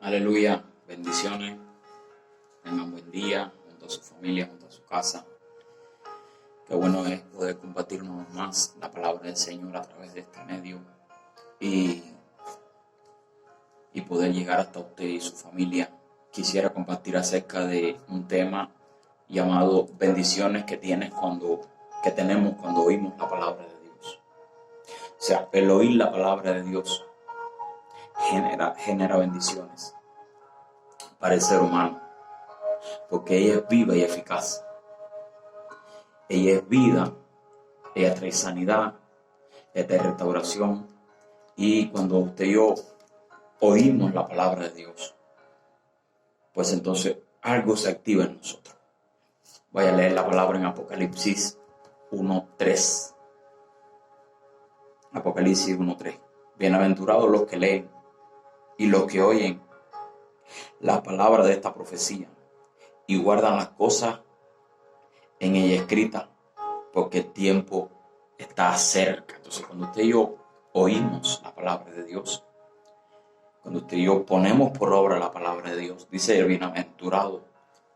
Aleluya, bendiciones, tengan buen día junto a su familia, junto a su casa. Qué bueno es poder compartir una vez más la palabra del Señor a través de este medio y poder llegar hasta usted y su familia. Quisiera compartir acerca de un tema llamado bendiciones que tenemos cuando oímos la palabra de Dios. O sea, el oír la palabra de Dios genera bendiciones para el ser humano, porque ella es viva y eficaz. Ella es vida, ella trae sanidad, ella trae restauración. Y cuando usted y yo oímos la palabra de Dios, pues entonces algo se activa en nosotros. Voy a leer la palabra en Apocalipsis 1:3. Apocalipsis 1:3. Bienaventurados los que leen y los que oyen la palabra de esta profecía y guardan las cosas en ella escritas, porque el tiempo está cerca. Entonces, cuando usted y yo oímos la palabra de Dios, cuando usted y yo ponemos por obra la palabra de Dios, dice el bienaventurado.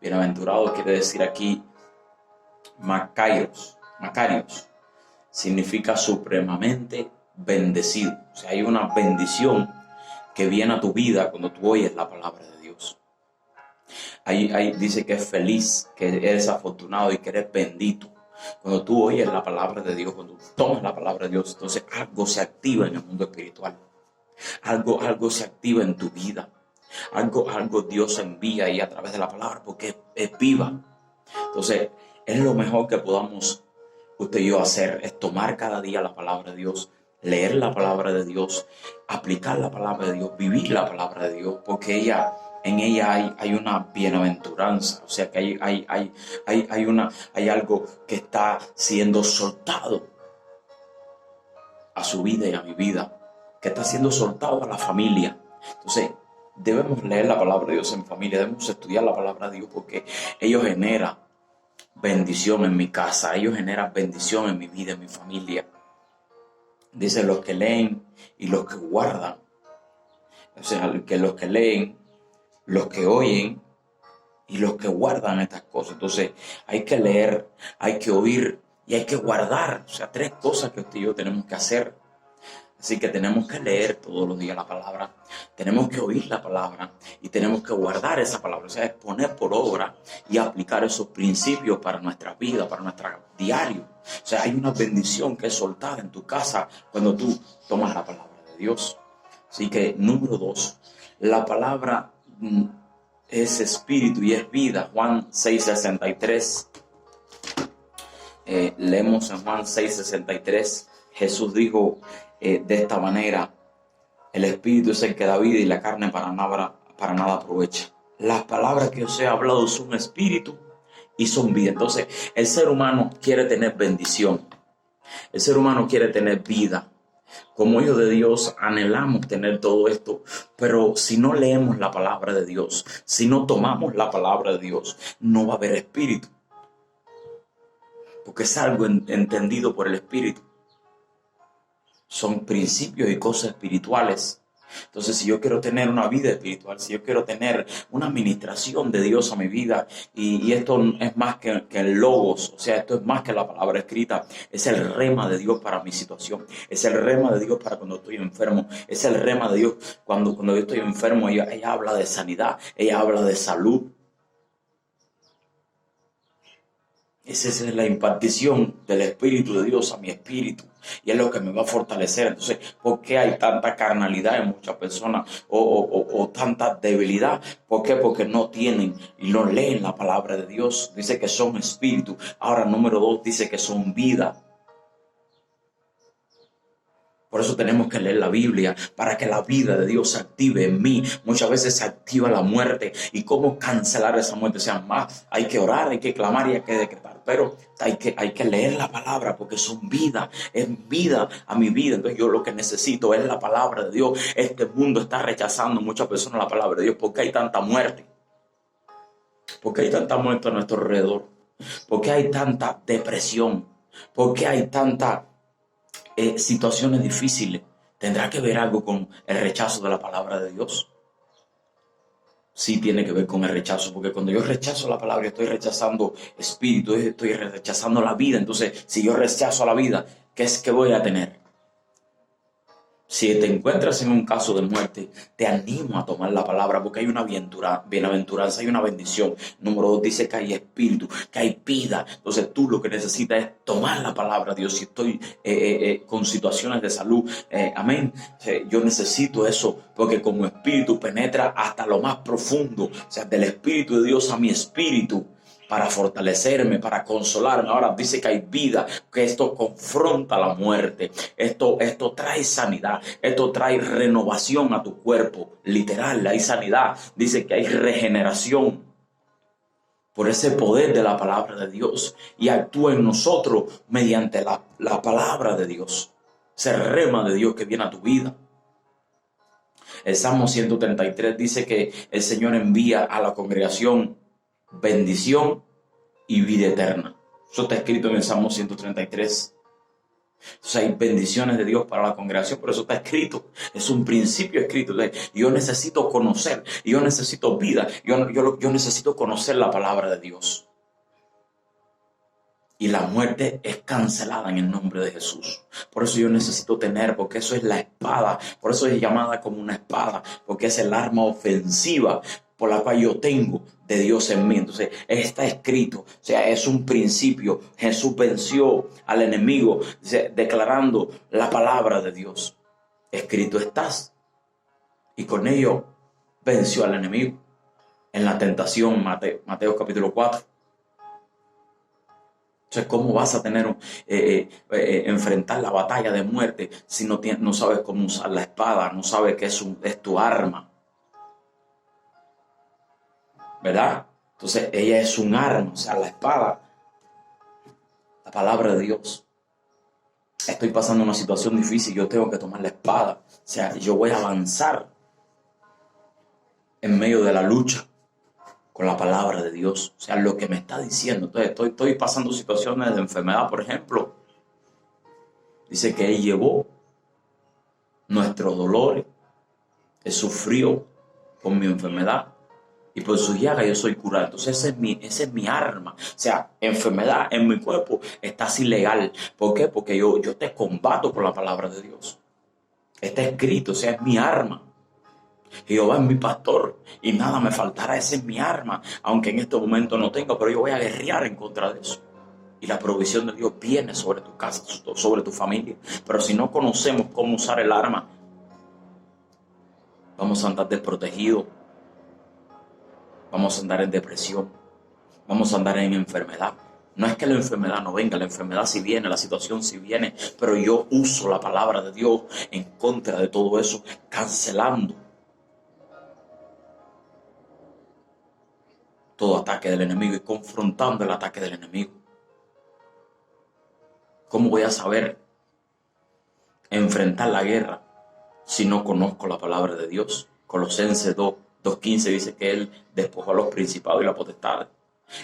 Bienaventurado quiere decir aquí Macarios, significa supremamente bendecido. O sea, hay una bendición que viene a tu vida cuando tú oyes la palabra de Dios. Ahí dice que es feliz, que eres afortunado y que eres bendito. Cuando tú oyes la palabra de Dios, cuando tomas la palabra de Dios, entonces algo se activa en el mundo espiritual. Algo se activa en tu vida. Algo Dios envía ahí a través de la palabra porque es viva. Entonces, es lo mejor que podamos usted y yo hacer, es tomar cada día la palabra de Dios, leer la palabra de Dios, aplicar la palabra de Dios, vivir la palabra de Dios, porque en ella hay una bienaventuranza. O sea que hay algo que está siendo soltado a su vida y a mi vida, que está siendo soltado a la familia. Entonces, debemos leer la palabra de Dios en familia, debemos estudiar la palabra de Dios porque ello genera bendición en mi casa, ello genera bendición en mi vida, en mi familia. Dice los que leen y los que guardan. O sea, que los que leen, los que oyen y los que guardan estas cosas. Entonces, hay que leer, hay que oír y hay que guardar. O sea, 3 cosas que usted y yo tenemos que hacer. Así que tenemos que leer todos los días la palabra, tenemos que oír la palabra y tenemos que guardar esa palabra. O sea, es poner por obra y aplicar esos principios para nuestra vida, para nuestro diario. O sea, hay una bendición que es soltada en tu casa cuando tú tomas la palabra de Dios. Así que, número 2, la palabra es espíritu y es vida. Juan 6:63. Leemos en Juan 6:63. Jesús dijo de esta manera: el espíritu es el que da vida y la carne para nada aprovecha. Las palabras que os he hablado son espíritu y son vida. Entonces, el ser humano quiere tener bendición. El ser humano quiere tener vida. Como hijos de Dios anhelamos tener todo esto, pero si no leemos la palabra de Dios, si no tomamos la palabra de Dios, no va a haber espíritu. Porque es algo entendido por el espíritu. Son principios y cosas espirituales. Entonces, si yo quiero tener una vida espiritual, si yo quiero tener una administración de Dios a mi vida, y esto es más que el logos, o sea, esto es más que la palabra escrita, es el rema de Dios para mi situación, es el rema de Dios para cuando estoy enfermo, es el rema de Dios cuando yo estoy enfermo. Ella habla de sanidad, ella habla de salud. Esa es la impartición del Espíritu de Dios a mi espíritu. Y es lo que me va a fortalecer. Entonces, ¿por qué hay tanta carnalidad en muchas personas o tanta debilidad? ¿Por qué? Porque no tienen y no leen la palabra de Dios. Dice que son espíritu. Ahora, número 2, dice que son vida. Por eso tenemos que leer la Biblia, para que la vida de Dios se active en mí. Muchas veces se activa la muerte. ¿Y cómo cancelar esa muerte? O sea, más hay que orar, hay que clamar y hay que decretar. Pero hay que leer la palabra porque son vida. Es vida a mi vida. Entonces yo lo que necesito es la palabra de Dios. Este mundo está rechazando muchas personas la palabra de Dios. ¿Por qué hay tanta muerte? ¿Por qué hay tanta muerte a nuestro alrededor? ¿Por qué hay tanta depresión? ¿Por qué hay tanta situaciones difíciles? ¿Tendrá que ver algo con el rechazo de la palabra de Dios? sí tiene que ver con el rechazo, porque cuando yo rechazo la palabra, estoy rechazando espíritu, estoy rechazando la vida. Entonces, si yo rechazo la vida, ¿qué voy a tener? Si te encuentras en un caso de muerte, te animo a tomar la palabra, porque hay una bienaventuranza, hay una bendición. Número 2 dice que hay espíritu, que hay vida. Entonces tú lo que necesitas es tomar la palabra, Dios. Si estoy con situaciones de salud, amén, yo necesito eso, porque como espíritu penetra hasta lo más profundo, o sea, del espíritu de Dios a mi espíritu, para fortalecerme, para consolarme. Ahora dice que hay vida, que esto confronta la muerte. Esto trae sanidad, esto trae renovación a tu cuerpo. Literal, hay sanidad. Dice que hay regeneración por ese poder de la palabra de Dios, y actúa en nosotros mediante la palabra de Dios. Ese rema de Dios que viene a tu vida. El Salmo 133 dice que el Señor envía a la congregación bendición y vida eterna. Eso está escrito en el Salmo 133. Entonces hay bendiciones de Dios para la congregación, pero eso está escrito. Es un principio escrito. Entonces, yo necesito conocer, yo necesito vida, yo necesito conocer la palabra de Dios. Y la muerte es cancelada en el nombre de Jesús. Por eso yo necesito tener, porque eso es la espada. Por eso es llamada como una espada, porque es el arma ofensiva por la cual yo tengo de Dios en mí. Entonces está escrito, o sea, es un principio. Jesús venció al enemigo, declarando la palabra de Dios. Escrito estás. Y con ello venció al enemigo en la tentación, Mateo capítulo 4. Entonces, ¿cómo vas a tener enfrentar la batalla de muerte si no sabes cómo usar la espada, no sabes que es tu arma? ¿Verdad? Entonces, ella es un arma, o sea, la espada, la palabra de Dios. Estoy pasando una situación difícil, yo tengo que tomar la espada. O sea, yo voy a avanzar en medio de la lucha con la palabra de Dios, o sea, lo que me está diciendo. Entonces, estoy pasando situaciones de enfermedad, por ejemplo. Dice que Él llevó nuestros dolores, Él sufrió por mi enfermedad y por su llaga yo soy curado. Entonces, esa es mi arma. O sea, enfermedad en mi cuerpo estás ilegal. ¿Por qué? Porque yo te combato con la palabra de Dios. Está escrito, o sea, es mi arma. Jehová es mi pastor y nada me faltará. Esa es mi arma, aunque en este momento no tengo, pero yo voy a guerrear en contra de eso. Y la provisión de Dios viene sobre tu casa, sobre tu familia. Pero si no conocemos cómo usar el arma, vamos a andar desprotegidos, vamos a andar en depresión, vamos a andar en enfermedad. No es que la enfermedad no venga, la enfermedad sí viene, la situación sí viene, pero yo uso la palabra de Dios en contra de todo eso, cancelando todo ataque del enemigo y confrontando el ataque del enemigo. ¿Cómo voy a saber enfrentar la guerra si no conozco la palabra de Dios? Colosenses 2:15 dice que Él despojó a los principados y las potestades.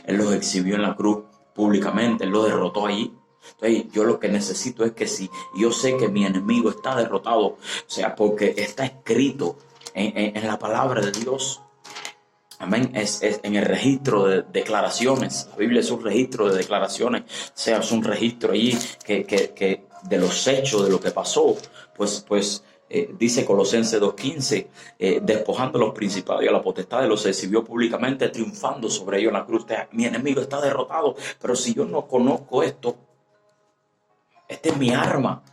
Él los exhibió en la cruz públicamente, Él los derrotó allí. Entonces, yo lo que necesito es que si yo sé que mi enemigo está derrotado, o sea, porque está escrito en la palabra de Dios. Amén. Es en el registro de declaraciones. La Biblia es un registro de declaraciones. O sea, es un registro allí que de los hechos, de lo que pasó. Pues dice Colosenses 2:15, despojando a los principados y a la potestad de los exhibió públicamente, triunfando sobre ellos en la cruz. Mi enemigo está derrotado. Pero si yo no conozco esto, esta es mi arma.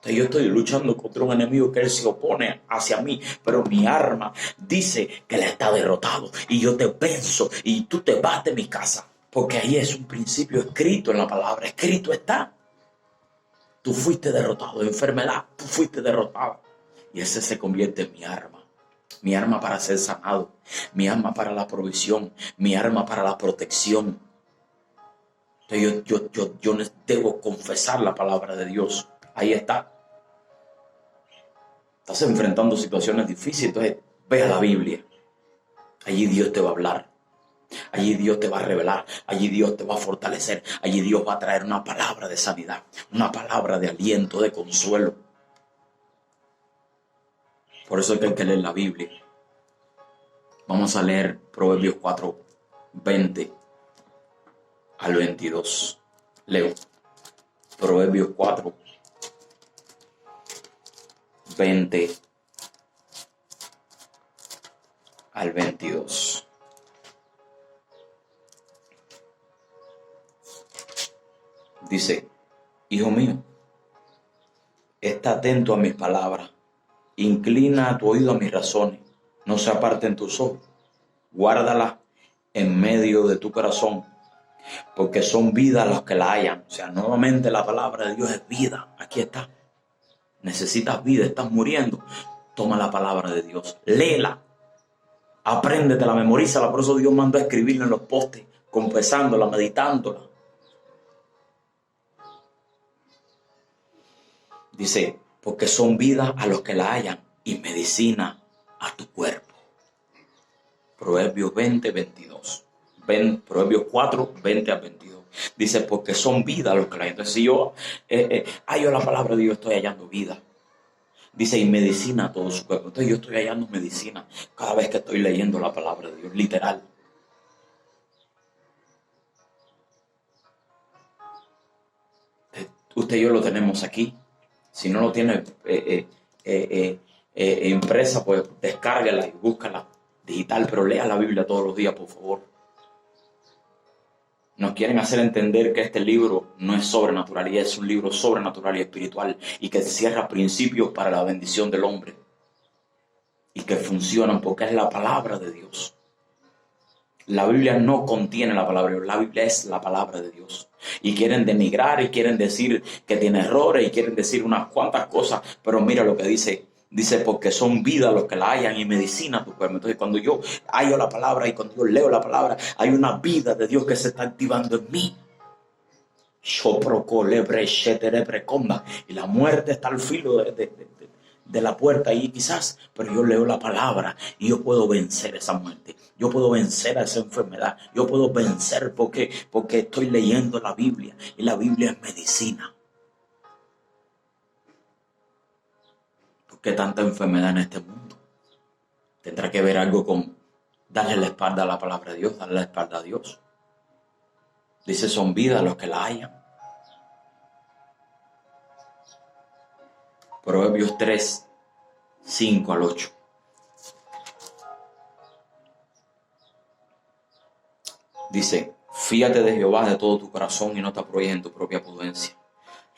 Yo estoy luchando contra un enemigo que Él se opone hacia mí, pero mi arma dice que Él está derrotado y yo te venzo y tú te vas de mi casa, porque ahí es un principio escrito en la palabra, escrito está. Tú fuiste derrotado, enfermedad, tú fuiste derrotado, y ese se convierte en mi arma para ser sanado, mi arma para la provisión, mi arma para la protección. Entonces yo debo confesar la palabra de Dios, ahí está. Estás enfrentando situaciones difíciles, entonces ve a la Biblia. Allí Dios te va a hablar. Allí Dios te va a revelar. Allí Dios te va a fortalecer. Allí Dios va a traer una palabra de sanidad, una palabra de aliento, de consuelo. Por eso es que hay que leer la Biblia. Vamos a leer Proverbios 4, 20 al 22. Leo. Proverbios 4, 20 al 22. Dice: Hijo mío, está atento a mis palabras, inclina tu oído a mis razones, no se aparten tus ojos, guárdalas en medio de tu corazón, porque son vida los que la hallan. O sea, nuevamente la palabra de Dios es vida. Aquí está. Necesitas vida, estás muriendo. Toma la palabra de Dios, léela, apréndetela, memorízala. Por eso Dios mandó a escribirla en los postes, confesándola, meditándola. Dice, porque son vida a los que la hallan y medicina a tu cuerpo. Proverbios 20, 22. Proverbios 4, 20 a 22. Dice, porque son vida a los que la hallan. Entonces, si yo hallo la palabra de Dios, estoy hallando vida. Dice, y medicina a todo su cuerpo. Entonces yo estoy hallando medicina cada vez que estoy leyendo la palabra de Dios, literal. Usted y yo lo tenemos aquí. Si no lo tiene impresa, pues descárguela y búscala digital, pero lea la Biblia todos los días, por favor. Nos quieren hacer entender que este libro no es sobrenatural, y es un libro sobrenatural y espiritual, y que cierra principios para la bendición del hombre, y que funcionan porque es la palabra de Dios. La Biblia no contiene la palabra de Dios, la Biblia es la palabra de Dios. Y quieren denigrar y quieren decir que tiene errores y quieren decir unas cuantas cosas, pero mira lo que dice. Dice, porque son vida los que la hallan y medicina tu cuerpo. Entonces, cuando yo hallo la palabra y cuando yo leo la palabra, hay una vida de Dios que se está activando en mí. Y la muerte está al filo de la puerta ahí quizás, pero yo leo la palabra y yo puedo vencer esa muerte, yo puedo vencer a esa enfermedad, yo puedo vencer porque estoy leyendo la Biblia, y la Biblia es medicina. ¿Por qué tanta enfermedad en este mundo? Tendrá que ver algo con darle la espalda a la palabra de Dios, darle la espalda a Dios. Dice, son vida los que la hallan. Proverbios 3, 5 al 8. Dice, fíate de Jehová de todo tu corazón y no te apoyes en tu propia prudencia.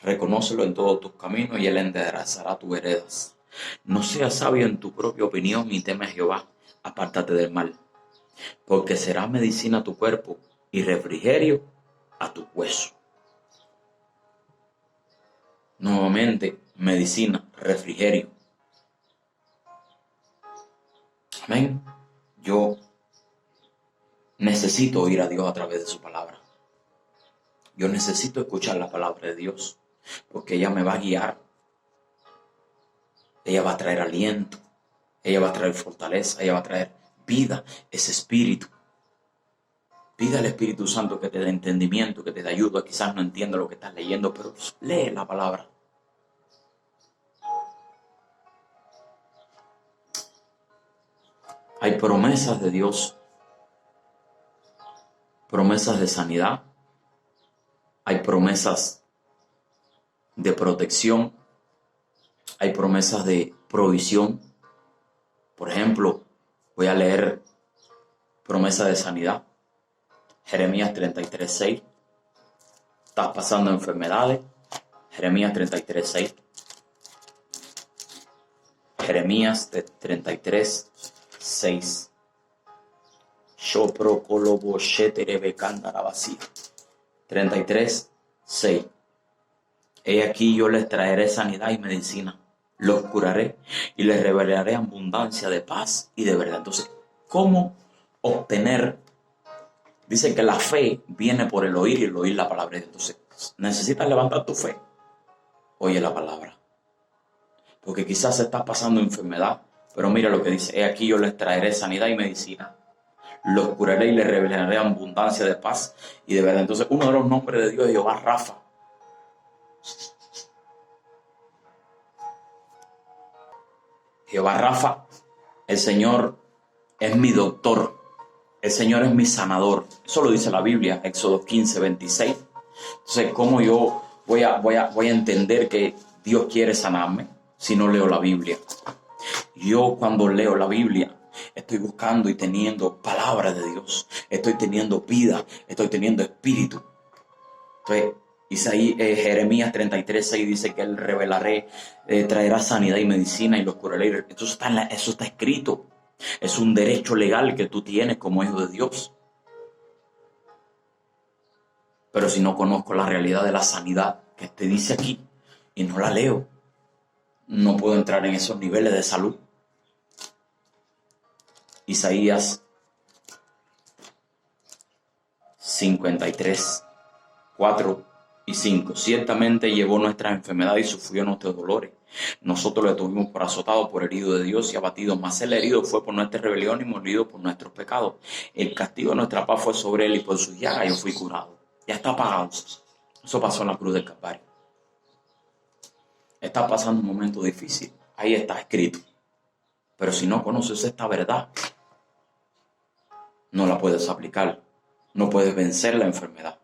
Reconócelo en todos tus caminos y él enderezará tus veredas. No seas sabio en tu propia opinión y teme a Jehová. Apártate del mal, porque será medicina a tu cuerpo y refrigerio a tu hueso. Nuevamente, medicina, refrigerio. Amén. Yo necesito oír a Dios a través de su palabra. Yo necesito escuchar la palabra de Dios, porque ella me va a guiar. Ella va a traer aliento. Ella va a traer fortaleza. Ella va a traer vida, ese espíritu. Pide al Espíritu Santo que te dé entendimiento, que te dé ayuda. Quizás no entienda lo que estás leyendo, pero lee la palabra. Hay promesas de Dios, promesas de sanidad, hay promesas de protección, hay promesas de provisión. Por ejemplo, voy a leer promesa de sanidad. Jeremías 33, 6. Estás pasando enfermedades. Jeremías 33, 6. Jeremías 33, 6. Yo procolobo sheterebecanda la vacía. 33, 6. He aquí yo les traeré sanidad y medicina. Los curaré y les revelaré abundancia de paz y de verdad. Entonces, ¿cómo obtener? Dice que la fe viene por el oír y el oír la palabra. Entonces, necesitas levantar tu fe. Oye la palabra. Porque quizás estás pasando enfermedad, pero mira lo que dice. He aquí yo les traeré sanidad y medicina. Los curaré y les revelaré abundancia de paz y de verdad. Entonces, uno de los nombres de Dios es Jehová Rafa. Jehová Rafa, el Señor es mi doctor, el Señor es mi sanador. Eso lo dice la Biblia, Éxodo 15, 26. Entonces, ¿cómo yo voy a entender que Dios quiere sanarme si no leo la Biblia? Yo cuando leo la Biblia estoy buscando y teniendo palabra de Dios. Estoy teniendo vida, estoy teniendo espíritu. Entonces, Jeremías 33:6 dice que Él traerá sanidad y medicina y los curará. Eso está escrito. Es un derecho legal que tú tienes como hijo de Dios. Pero si no conozco la realidad de la sanidad que te dice aquí y no la leo, no puedo entrar en esos niveles de salud. Isaías 53, 4 y 5. Ciertamente llevó nuestras enfermedades y sufrió nuestros dolores. Nosotros le tuvimos por azotado, por herido de Dios y abatido. Mas el herido fue por nuestra rebelión y molido por nuestros pecados. El castigo de nuestra paz fue sobre él y por sus llagas yo fui curado. Ya está pagado. Eso pasó en la cruz del Calvario. Está pasando un momento difícil. Ahí está escrito. Pero si no conoces esta verdad, no la puedes aplicar. No puedes vencer la enfermedad.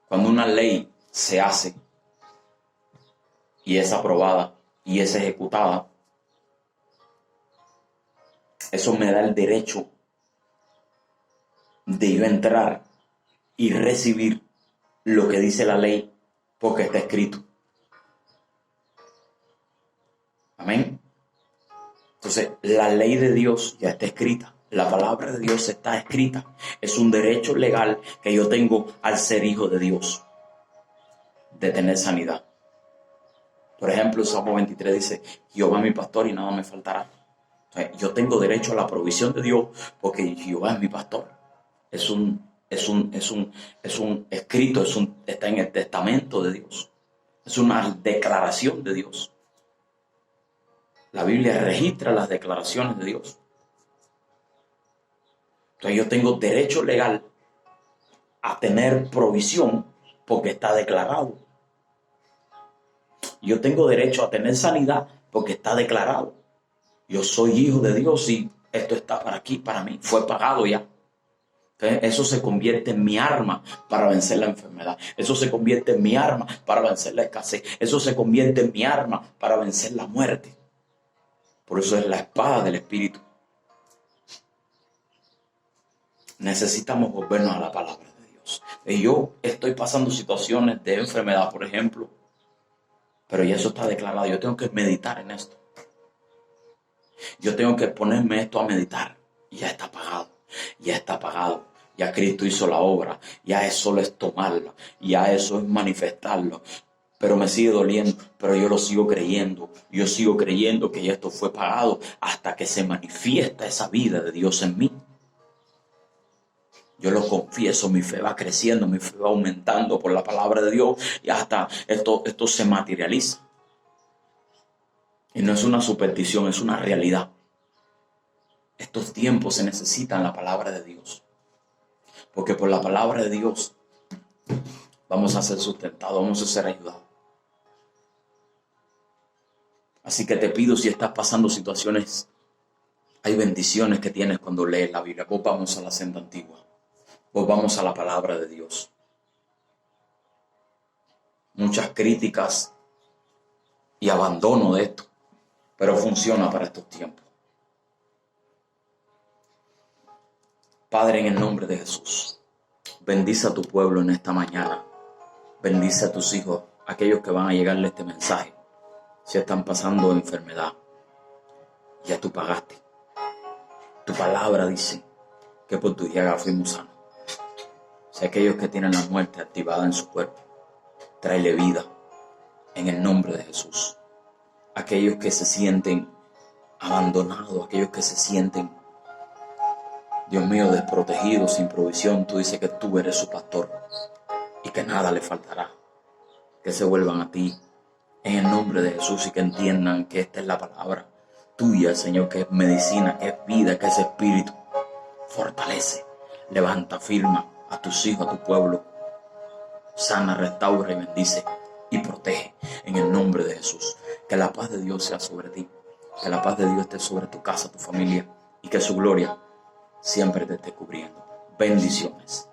Cuando una ley se hace y es aprobada y es ejecutada, eso me da el derecho de yo entrar y recibir lo que dice la ley porque está escrito. Amén. Entonces, la ley de Dios ya está escrita. La palabra de Dios está escrita. Es un derecho legal que yo tengo al ser hijo de Dios, de tener sanidad. Por ejemplo, Salmo 23 dice, Jehová es mi pastor y nada me faltará. O sea, yo tengo derecho a la provisión de Dios porque Jehová es mi pastor. Es un escrito, está en el testamento de Dios. Es una declaración de Dios. La Biblia registra las declaraciones de Dios. Entonces yo tengo derecho legal a tener provisión porque está declarado. Yo tengo derecho a tener sanidad porque está declarado. Yo soy hijo de Dios y esto está para aquí, para mí. Fue pagado ya. Entonces, eso se convierte en mi arma para vencer la enfermedad. Eso se convierte en mi arma para vencer la escasez. Eso se convierte en mi arma para vencer la muerte. Por eso es la espada del Espíritu. Necesitamos volvernos a la palabra de Dios. Y yo estoy pasando situaciones de enfermedad, por ejemplo, pero ya eso está declarado. Yo tengo que meditar en esto. Yo tengo que ponerme esto a meditar. Ya está pagado. Ya está pagado. Ya Cristo hizo la obra. Ya eso solo es tomarla. Ya eso es manifestarlo. Pero me sigue doliendo, pero yo lo sigo creyendo. Yo sigo creyendo que ya esto fue pagado hasta que se manifiesta esa vida de Dios en mí. Yo lo confieso, mi fe va creciendo, mi fe va aumentando por la palabra de Dios y hasta esto se materializa. Y no es una superstición, es una realidad. Estos tiempos se necesitan la palabra de Dios. Porque por la palabra de Dios vamos a ser sustentados, vamos a ser ayudados. Así que te pido, si estás pasando situaciones, hay bendiciones que tienes cuando lees la Biblia. Volvamos a la senda antigua. Volvamos a la palabra de Dios. Muchas críticas y abandono de esto, pero funciona para estos tiempos. Padre, en el nombre de Jesús, bendice a tu pueblo en esta mañana. Bendice a tus hijos, aquellos que van a llegarle este mensaje. Si están pasando enfermedad, ya tú pagaste. Tu palabra dice que por tu llaga fuimos sanos. Si aquellos que tienen la muerte activada en su cuerpo, tráele vida en el nombre de Jesús. Aquellos que se sienten abandonados, aquellos que se sienten, Dios mío, desprotegidos, sin provisión, tú dices que tú eres su pastor y que nada le faltará. Que se vuelvan a ti en el nombre de Jesús y que entiendan que esta es la palabra tuya, Señor, que es medicina, que es vida, que es espíritu. Fortalece, levanta, firma a tus hijos, a tu pueblo. Sana, restaura y bendice y protege en el nombre de Jesús. Que la paz de Dios sea sobre ti. Que la paz de Dios esté sobre tu casa, tu familia, y que su gloria siempre te esté cubriendo. Bendiciones.